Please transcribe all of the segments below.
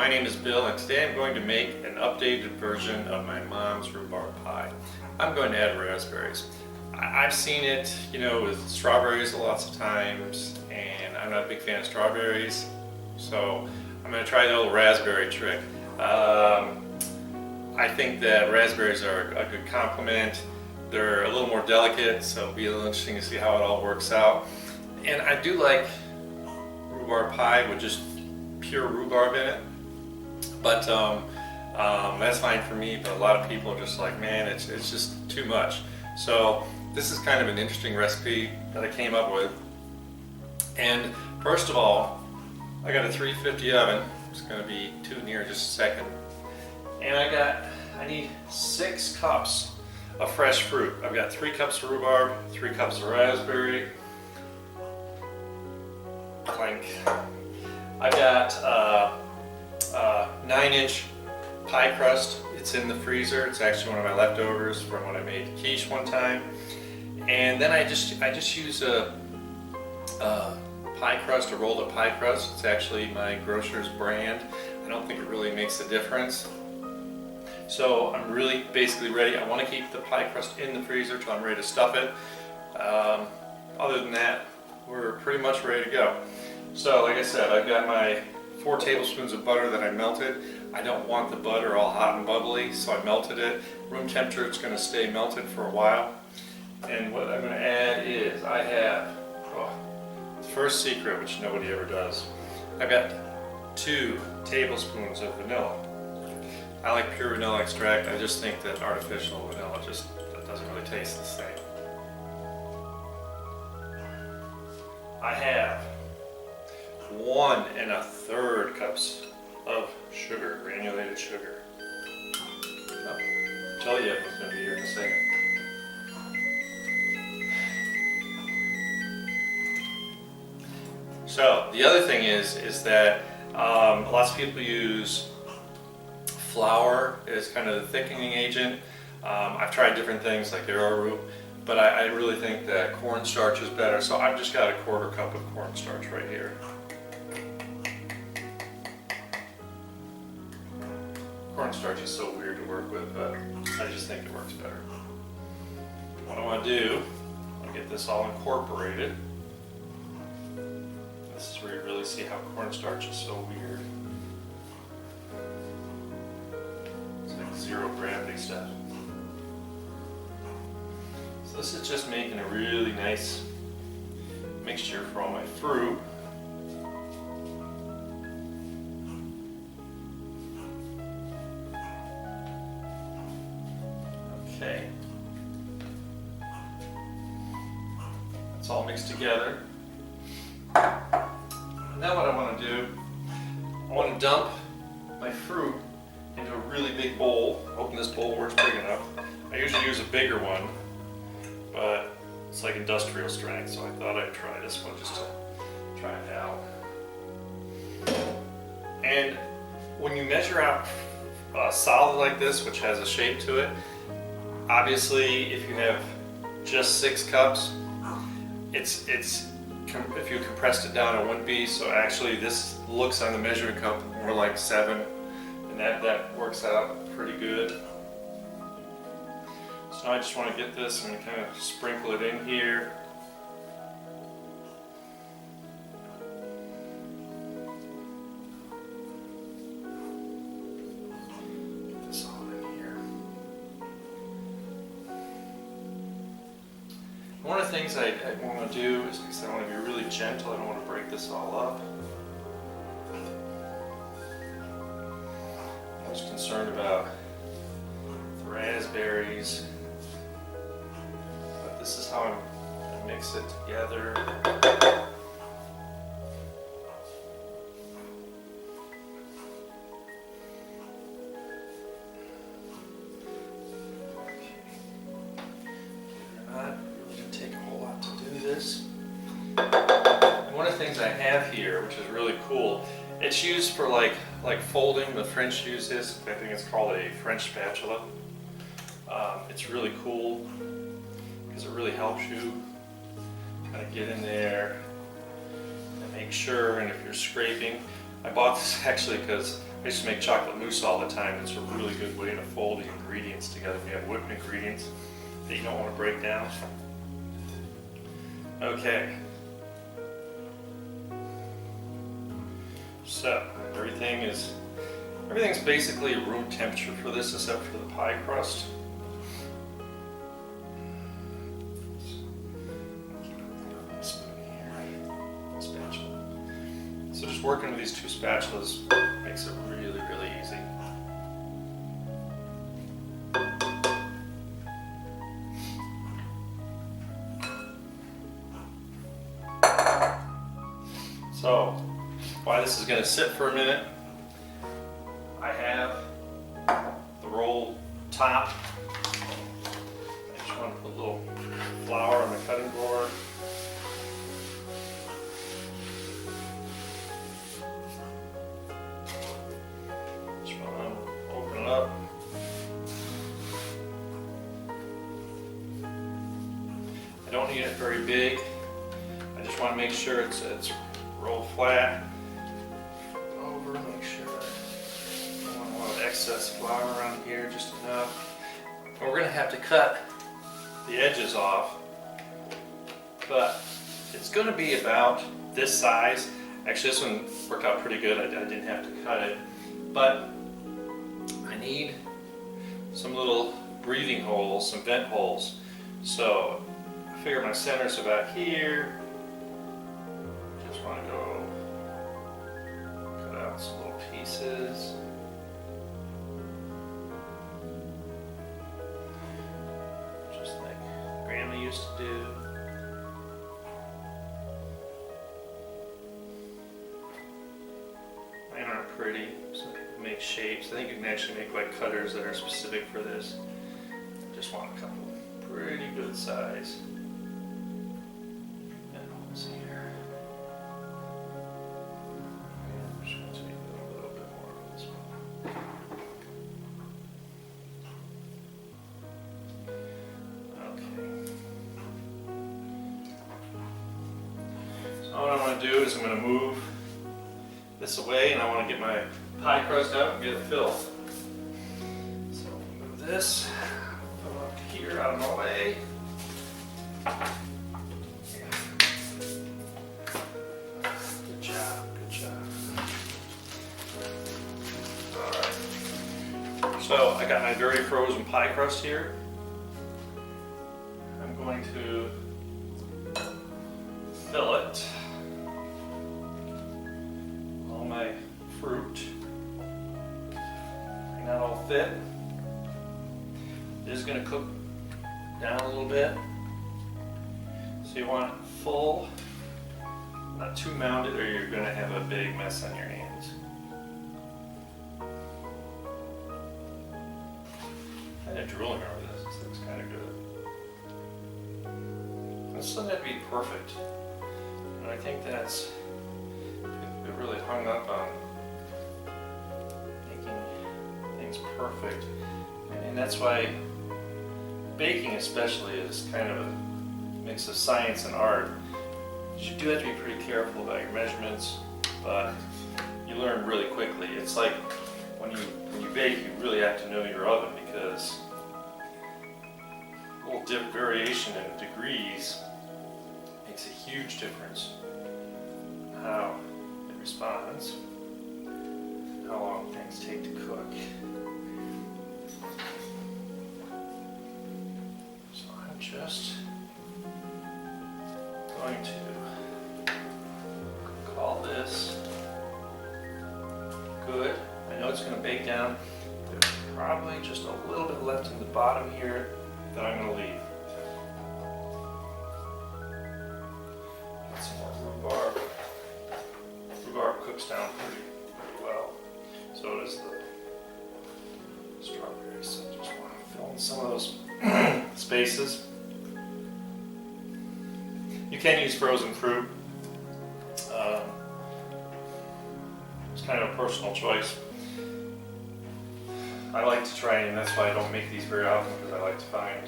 my name is Bill, and today I'm going to make an updated version of my mom's rhubarb pie. I'm going to add raspberries. I've seen it, with strawberries lots of times, and I'm not a big fan of strawberries, so I'm going to try the old raspberry trick. I think that raspberries are a good complement. They're a little more delicate, so it'll be a little interesting to see how it all works out. And I do like rhubarb pie with just pure rhubarb in it, but that's fine for me. But a lot of people are just like, man, it's just too much. So this is kind of an interesting recipe that I came up with. And first of all, I got a 350 oven. It's going to be tooting here in just a second. And I need 6 cups of fresh fruit. I've got 3 cups of rhubarb, 3 cups of raspberry. Clink. I've got 9-inch pie crust. It's in the freezer. It's actually one of my leftovers from when I made quiche one time. And then I just use a pie crust, a rolled up pie crust. It's actually my grocer's brand. I don't think it really makes a difference. So I'm really basically ready. I want to keep the pie crust in the freezer till I'm ready to stuff it. Other than that, we're pretty much ready to go. So like I said, I've got my 4 tablespoons of butter that I melted. I don't want the butter all hot and bubbly, so I melted it. Room temperature, it's going to stay melted for a while. And what I'm going to add is I have the first secret, which nobody ever does. I've got 2 tablespoons of vanilla. I like pure vanilla extract. I just think that artificial vanilla that doesn't really taste the same. I have 1 1/3 cups of sugar, granulated sugar. I'll tell you what's going to be here in a second. So the other thing is that lots of people use flour as kind of the thickening agent. I've tried different things like arrowroot, but I really think that cornstarch is better. So I've just got a 1/4 cup of cornstarch right here. Cornstarch is so weird to work with, but I just think it works better. What I want to do, I'll get this all incorporated. This is where you really see how cornstarch is so weird. It's like 0 gravity stuff. So this is just making a really nice mixture for all my fruit. Okay. It's all mixed together. Now what I want to do, I want to dump my fruit into a really big bowl. Hoping this bowl works big enough. I usually use a bigger one, but it's like industrial strength, so I thought I'd try this one just to try it out. And when you measure out solid like this, which has a shape to it, obviously if you have just 6 cups, if you compressed it down, it wouldn't be. So actually this looks on the measuring cup more like 7, and that works out pretty good. So now I just want to get this and kind of sprinkle it in here. Get this all in here. One of the things I want to do is because I want to be really gentle. I don't want to break this all up. I was concerned about the raspberries. This is how I mix it together. It didn't take a whole lot to do this. And one of the things I have here, which is really cool, it's used for like folding. The French use this. I think it's called a French spatula. It's really cool because it really helps you kind of get in there and make sure. And if you're scraping, I bought this actually because I used to make chocolate mousse all the time. It's a really good way to fold the ingredients together if you have whipped ingredients that you don't want to break down. Okay. So everything's basically room temperature for this except for the pie crust. So just working with these two spatulas makes it really, really easy. So, while this is going to sit for a minute, I have the roll top. I just want to put a little flour on the cutting board. Just want to open it up. I don't need it very big. I just want to make sure it's rolled flat. Over, make sure I don't want a lot of excess flour around here, just enough. But we're going to have to cut the edges off, but it's going to be about this size. Actually, this one worked out pretty good. I didn't have to cut it, but I need some little breathing holes, some vent holes. So I figure my center's about here. Just want to go cut out some little pieces. Just like Grandma used to do. Mine aren't pretty. Some people make shapes. I think you can actually make like cutters that are specific for this. I just want a couple pretty good size. Let's see here. I'm just going to take a little bit more of this one. Okay. So what I'm going to do is I'm going to move this away, and I want to get my pie crust out and get it filled. So move this, put it up here out of my way. Good job, good job. Alright. So I got my very frozen pie crust here. I'm going to fill it. All my fruit. May not all fit. This is going to cook down a little bit. So you want it full, not too mounded, or you're going to have a big mess on your hands. Kind of drooling over this. This looks kind of good. This doesn't have to be perfect. And I think that's it really hung up on making things perfect. And that's why baking especially is kind of a mix of science and art. You do have to be pretty careful about your measurements, but you learn really quickly. It's like when you bake, you really have to know your oven, because a little variation in degrees makes a huge difference in how it responds, how long things take to cook. So I'm just going to call this good. I know it's going to bake down. There's probably just a little bit left in the bottom here that I'm going to leave. Get some more rhubarb. Rhubarb cooks down pretty well. So does the strawberries. So I just want to fill in some of those spaces. You can use frozen fruit. It's kind of a personal choice. I like to try, and that's why I don't make these very often, because I like to find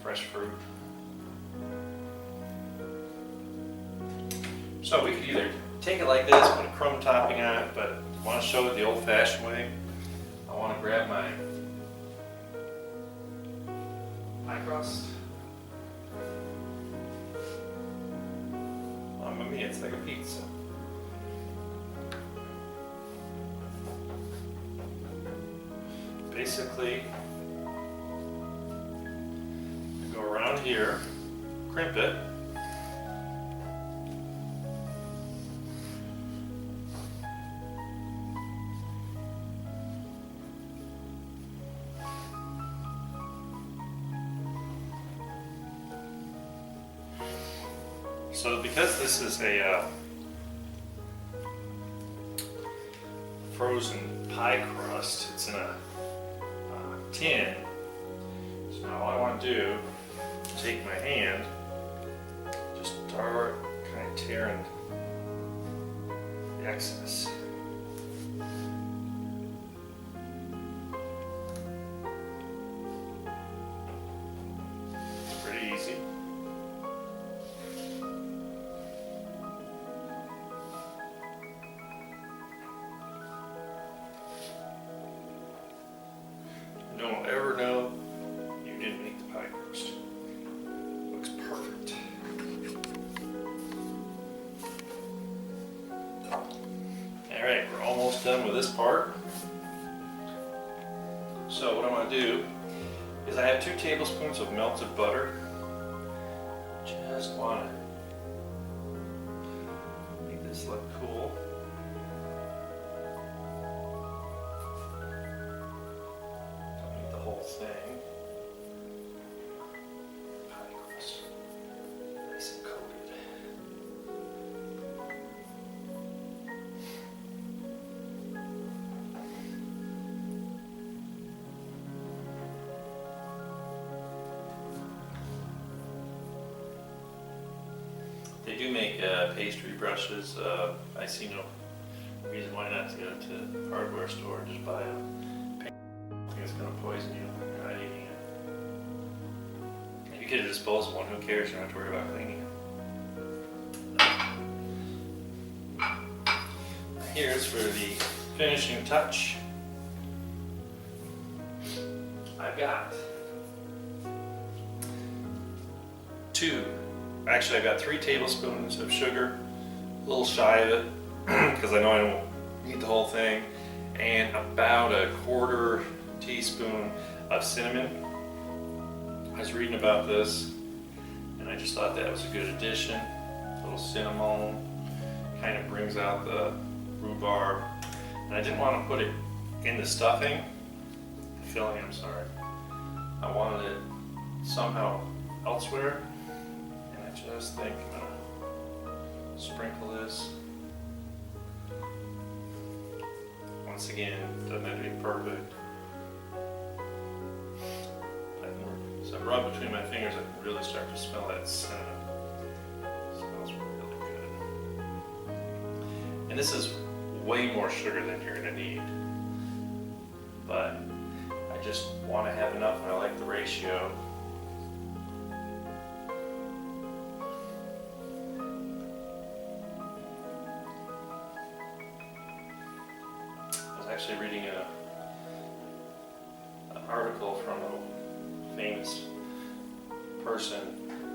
fresh fruit. So we could either take it like this, put a crumb topping on it, but I want to show it the old-fashioned way. I want to grab my pie crust. Mamma mia, it's like a pizza. Basically, go around here, crimp it. So because this is a frozen pie crust, it's in a tin. So now all I want to do is take my hand, just start kind of tearing the excess. It's pretty easy. No one will ever know you didn't make the pie crust. Looks perfect. Alright, we're almost done with this part. So what I'm going to do is I have 2 tablespoons of melted butter. Just want to make this look cool. Whole thing. Pie crust. Nice and coated. They do make pastry brushes. I see no reason why not to go to the hardware store and just buy them. It's going to poison you when you're not eating it. If you get a disposable one, who cares? You don't have to worry about cleaning it. Here's for the finishing touch. I've got I've got 3 tablespoons of sugar, a little shy of it, because I know I don't need the whole thing, and about a 1/4 teaspoon of cinnamon. I was reading about this and I just thought that was a good addition. A little cinnamon kind of brings out the rhubarb, and I didn't want to put it in the stuffing, the filling, I'm sorry. I wanted it somehow elsewhere, and I just think I'm going to sprinkle this. Once again, doesn't have to be perfect. So I rub between my fingers, I can really start to smell that cinnamon. It smells really good. And this is way more sugar than you're going to need. But I just want to have enough, and I like the ratio. I was actually reading an article from a famous person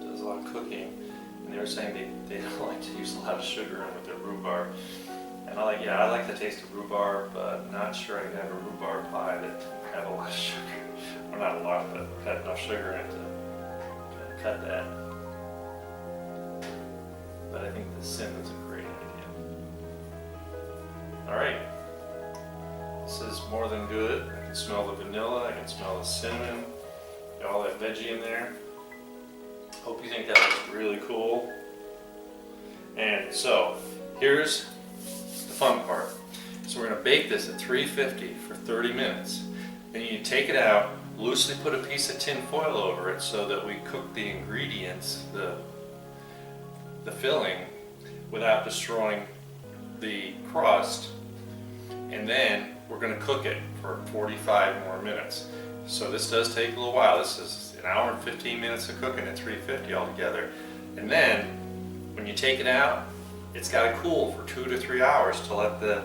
who does a lot of cooking, and they were saying they don't like to use a lot of sugar in with their rhubarb. And I like the taste of rhubarb, but not sure I can have a rhubarb pie that doesn't have a lot of sugar. Well, not a lot, but have enough sugar in it to kind of cut that. But I think the cinnamon's a great idea. Alright, this is more than good. I can smell the vanilla, I can smell the cinnamon, got all that veggie in there. Hope you think that looks really cool. And so, here's the fun part. So we're going to bake this at 350 for 30 minutes. Then you take it out, loosely put a piece of tin foil over it so that we cook the ingredients, the filling, without destroying the crust. And then we're going to cook it for 45 more minutes. So this does take a little while. This is an hour and 15 minutes of cooking at 350 altogether. And then when you take it out, it's got to cool for 2 to 3 hours to let the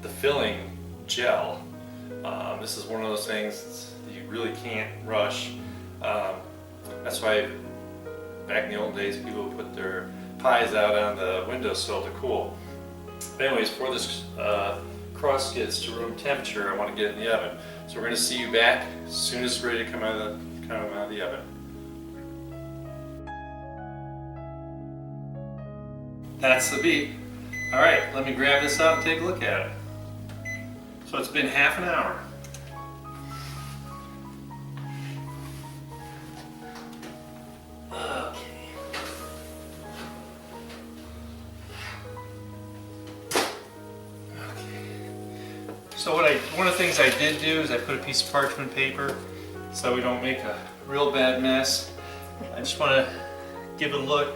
the filling gel. This is one of those things that you really can't rush. That's why back in the old days people would put their pies out on the windowsill to cool. But anyways, before this crust gets to room temperature, I want to get it in the oven. So we're going to see you back as soon as it's ready to come out of the oven. That's the beep. Alright, let me grab this out and take a look at it. So it's been half an hour. So one of the things I did do is I put a piece of parchment paper so we don't make a real bad mess. I just want to give it a look,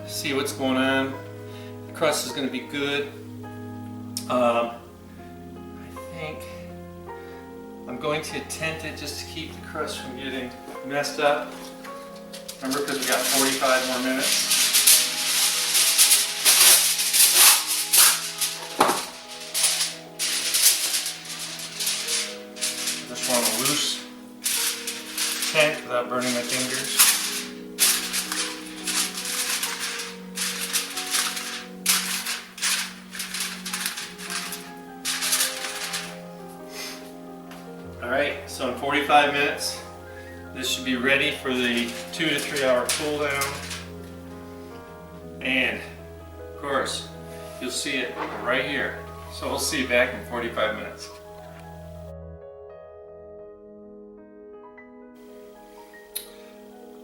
see what's going on. The crust is going to be good. I think I'm going to tent it just to keep the crust from getting messed up. Remember, because we got 45 more minutes. Just want a loose tent without burning my fingers. Alright, so in 45 minutes, this should be ready for the 2 to 3 hour cool down. And of course, you'll see it right here. So we'll see you back in 45 minutes.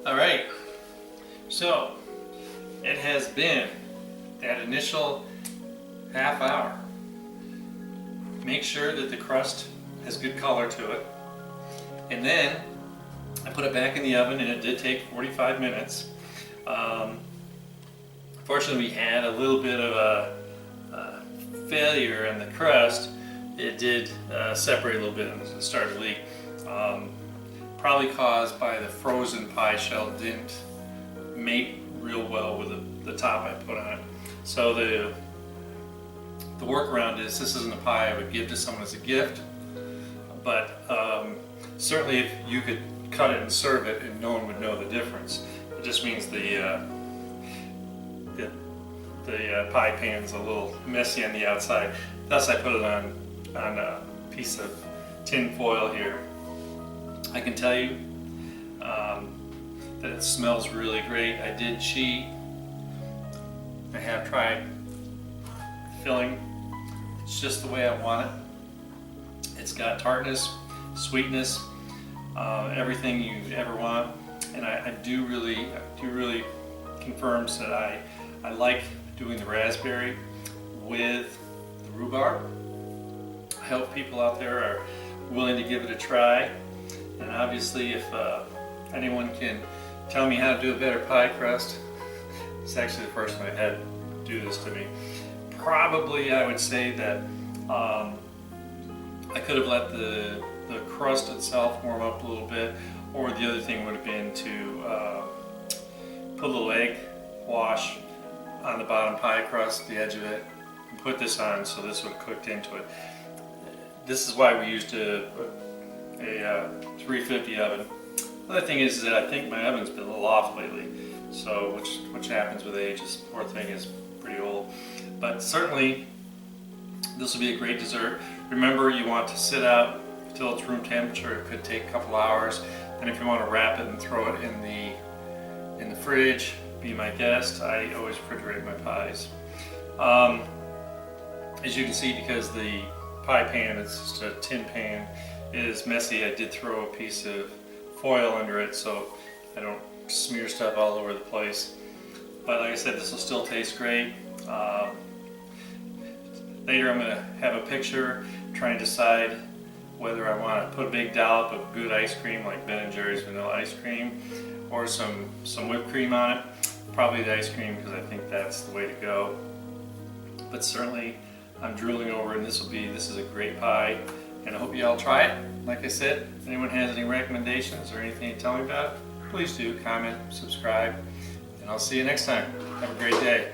Alright, so it has been that initial half hour. Make sure that the crust has good color to it. And then I put it back in the oven, and it did take 45 minutes. Fortunately, we had a little bit of a failure in the crust. It did separate a little bit and start to leak. Probably caused by the frozen pie shell didn't mate real well with the top I put on it. So the workaround is, this isn't a pie I would give to someone as a gift, but certainly if you could cut it and serve it and no one would know the difference. It just means the pie pan's a little messy on the outside. Thus I put it on a piece of tin foil here. I can tell you that it smells really great. I did cheat. I have tried filling. It's just the way I want it. It's got tartness, sweetness, everything you ever want. And I do really confirms that I like doing the raspberry with the rhubarb. I hope people out there are willing to give it a try. And obviously, if anyone can tell me how to do a better pie crust, it's actually the person I had do this to me. Probably I would say that I could have let the crust itself warm up a little bit, or the other thing would have been to put a little egg wash on the bottom pie crust, the edge of it, and put this on so this would have cooked into it. This is why we used a 350 oven. Other thing is that I think my oven's been a little off lately, so which happens with age. This poor thing is pretty old, but certainly this will be a great dessert. Remember, you want to sit out until it's room temperature. It could take a couple hours, and if you want to wrap it and throw it in the fridge, be my guest. I always refrigerate my pies. As you can see, because the pie pan, it's just a tin pan, is messy, I did throw a piece of foil under it so I don't smear stuff all over the place. But like I said, this will still taste great. Later I'm going to have a picture, try and decide whether I want to put a big dollop of good ice cream like Ben & Jerry's vanilla ice cream, or some whipped cream on it. Probably the ice cream, because I think that's the way to go. But certainly I'm drooling over, and this is a great pie, and I hope you all try it. Like I said, if anyone has any recommendations or anything to tell me about, please do comment, subscribe, and I'll see you next time. Have a great day.